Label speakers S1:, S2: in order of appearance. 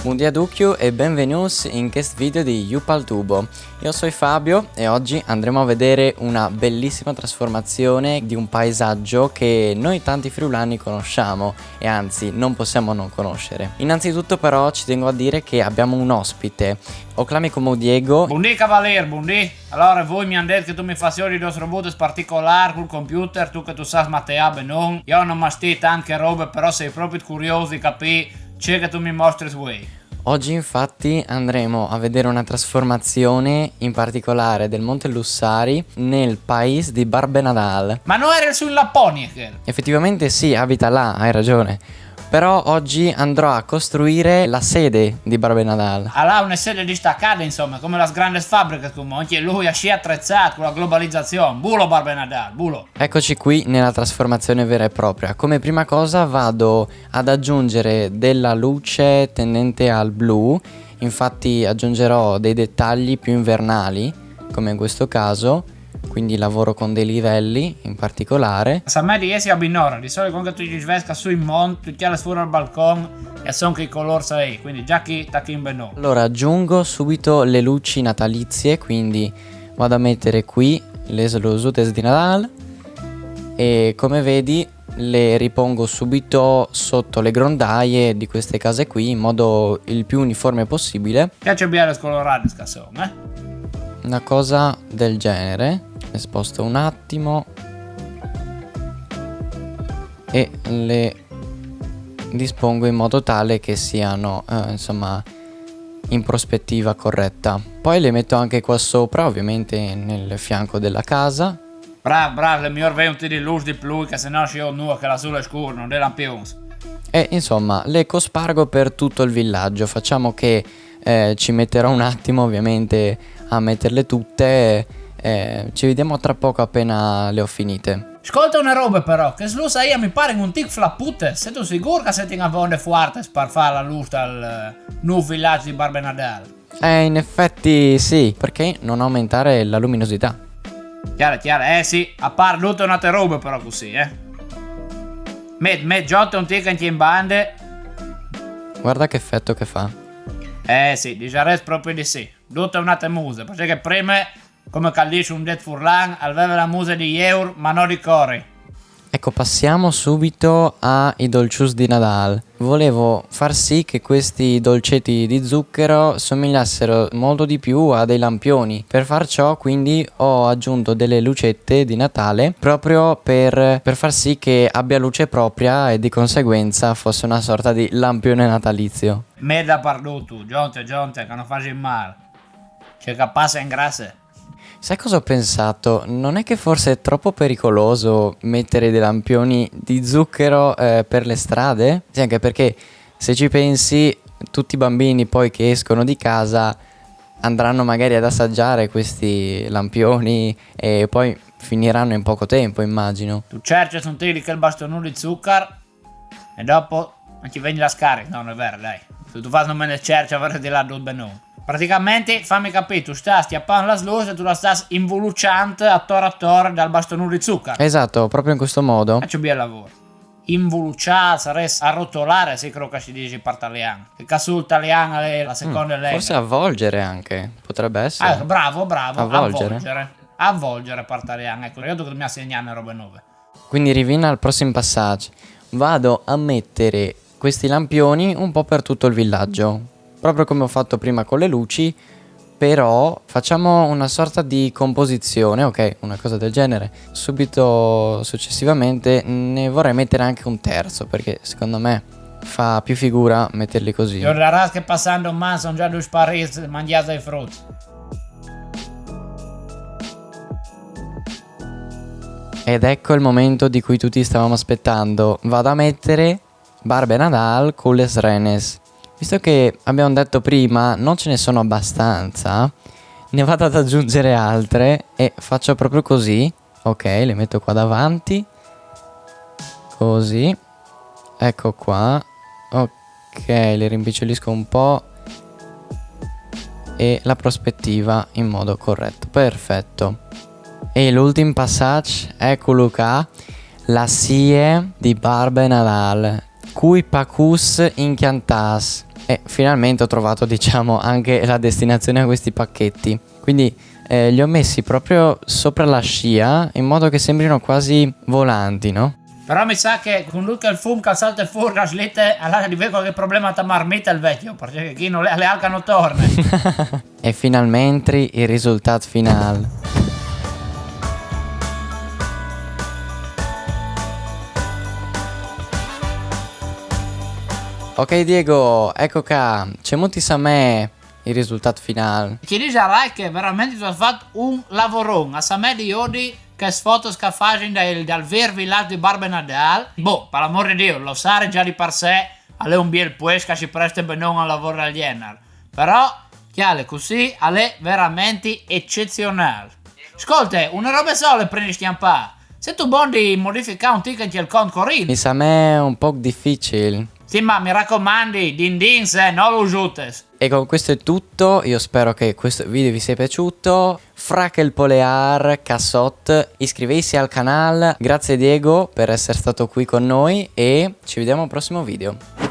S1: Buongiorno Ducchio e benvenuti in questo video di Yupal Tubo. Io sono Fabio e oggi andremo a vedere una bellissima trasformazione di un paesaggio che noi tanti friulani conosciamo e anzi non possiamo non conoscere. Innanzitutto però ci tengo a dire che abbiamo un ospite. O clami come Diego.
S2: Buondì cavalier, buondì. Allora voi mi hanno detto che tu mi facevi dei robots particolari col computer, tu che tu sai mattea non. Io non mastito anche robe, però sei proprio curioso di capire c'è che tu mi mostri voi.
S1: Oggi infatti andremo a vedere una trasformazione in particolare del Monte Lussari nel paese di Barbenadal.
S2: Ma non era su in Lapponia che?
S1: Effettivamente sì, abita là, hai ragione. Però oggi andrò a costruire la sede di Barbenadal.
S2: Allora una sede distaccata insomma, come le grandi fabbriche comunque. Lui è sci attrezzato con la globalizzazione. Bulo Barbenadal, bulo.
S1: Eccoci qui nella trasformazione vera e propria. Come prima cosa vado ad aggiungere della luce tendente al blu. Infatti aggiungerò dei dettagli più invernali, come in questo caso. Quindi lavoro con dei livelli in particolare.
S2: Se a me di essi a binora, di solito quando tu ti svesca sui monti, tu chiari fuori al balcone e sono che i colori sei, quindi già chi sta in benone.
S1: Allora aggiungo subito le luci natalizie, quindi vado a mettere qui le luces di Nadal e come vedi le ripongo subito sotto le grondaie di queste case qui in modo il più uniforme possibile.
S2: Che c'è bianco scolorato scassone,
S1: Una cosa del genere. Le sposto un attimo e le dispongo in modo tale che siano insomma in prospettiva corretta. Poi le metto anche qua sopra, ovviamente nel fianco della casa.
S2: Bravo, le miglior venti di luce di più, che se no ci ho nuova che la sole è scura, non è lampione.
S1: E insomma le cospargo per tutto il villaggio. Facciamo che ci metterò un attimo ovviamente a metterle tutte. Ci vediamo tra poco appena le ho finite.
S2: Ascolta una roba però, che slusa io mi pare un tic flappute. Sei tu sicuro che siete in avonde forte per fare la luce al nuovo villaggio di Barbenadal?
S1: In effetti sì, perché non aumentare la luminosità?
S2: Chiaro, sì, a parte tutte un'altra roba però così, Met giotto un tic anche in bande.
S1: Guarda che effetto che fa.
S2: Sì, dice proprio di sì. Tutta un'altra musica, perché prima, come callisce un det furlan, aveva la musica di euro, ma non di cori.
S1: Ecco, passiamo subito ai dolcius di Nadal. Volevo far sì che questi dolcetti di zucchero somigliassero molto di più a dei lampioni. Per far ciò, quindi, ho aggiunto delle lucette di Natale proprio per far sì che abbia luce propria e di conseguenza fosse una sorta di lampione natalizio.
S2: Me da parduto, giunte, che non faccio male. C'è che passa in grasse.
S1: Sai cosa ho pensato? Non è che forse è troppo pericoloso mettere dei lampioni di zucchero per le strade? Sì, anche perché se ci pensi, tutti i bambini poi che escono di casa andranno magari ad assaggiare questi lampioni e poi finiranno in poco tempo, immagino.
S2: Tu cerchi un tiri che il bastonino di zucchero e dopo non ti vieni la scarica. No, non è vero, dai. Se tu fai non me ne cerchi, avrei di là due benone. Praticamente, fammi capire, tu stai a pan la sluce e tu la stai involucciando attorno dal bastonino di zucchero.
S1: Esatto, proprio in questo modo.
S2: Faccio bel lavoro. Involucciare, sarebbe arrotolare, se credo che si dice in italiano. Che caso italiano è la seconda lei.
S1: Forse avvolgere anche, potrebbe essere.
S2: Bravo.
S1: Avvolgere.
S2: Avvolgere per italiano. Ecco, io devo mi insegnare robe nuove.
S1: Quindi rivina al prossimo passaggio. Vado a mettere questi lampioni un po' per tutto il villaggio. Proprio come ho fatto prima con le luci, però facciamo una sorta di composizione, ok, una cosa del genere. Subito successivamente ne vorrei mettere anche un terzo, perché secondo me fa più figura metterli così.
S2: Io la ras che passando un man sono già due spariti mangiati ai frutti.
S1: Ed ecco il momento di cui tutti stavamo aspettando. Vado a mettere Barbenadal con les renes. Visto che abbiamo detto prima non ce ne sono abbastanza, ne vado ad aggiungere altre e faccio proprio così. Ok, le metto qua davanti. Così. Ecco qua. Ok, le rimpicciolisco un po'. E la prospettiva in modo corretto. Perfetto. E l'ultimo passaggio, eccolo qua. La sie di Barbenadal. Cui pacus incantas. E finalmente ho trovato, diciamo, anche la destinazione a questi pacchetti. Quindi li ho messi proprio sopra la scia in modo che sembrino quasi volanti, no?
S2: Però mi sa che con lui che il fum che salta fuori la slite allora di vedere qualche problema da marmita il vecchio, perché chi non le alcano torne.
S1: E finalmente il risultato finale. Ok Diego, ecco qua, c'è molti sa me il risultato finale.
S2: Ti dirai che veramente tu hai fatto un lavorone, a me di oggi che sfoto scaffaggi dal vero villaggio di Barbenadal. Boh, per l'amor di Dio, lo sai già di per sé, è un bel puesca si presta bene a lavoro all'ienar. Però, chiale così, è veramente eccezionale. Ascolta, una roba sola prendi stiampà. Se tu bondi modificare un ticket al conto corrente.
S1: Mi sa me un po' difficile.
S2: Sì, ma mi raccomandi, din se non lo usutes.
S1: E con questo è tutto, io spero che questo video vi sia piaciuto. Frakel Polear, Cassot, iscrivetevi al canale. Grazie Diego per essere stato qui con noi e ci vediamo al prossimo video.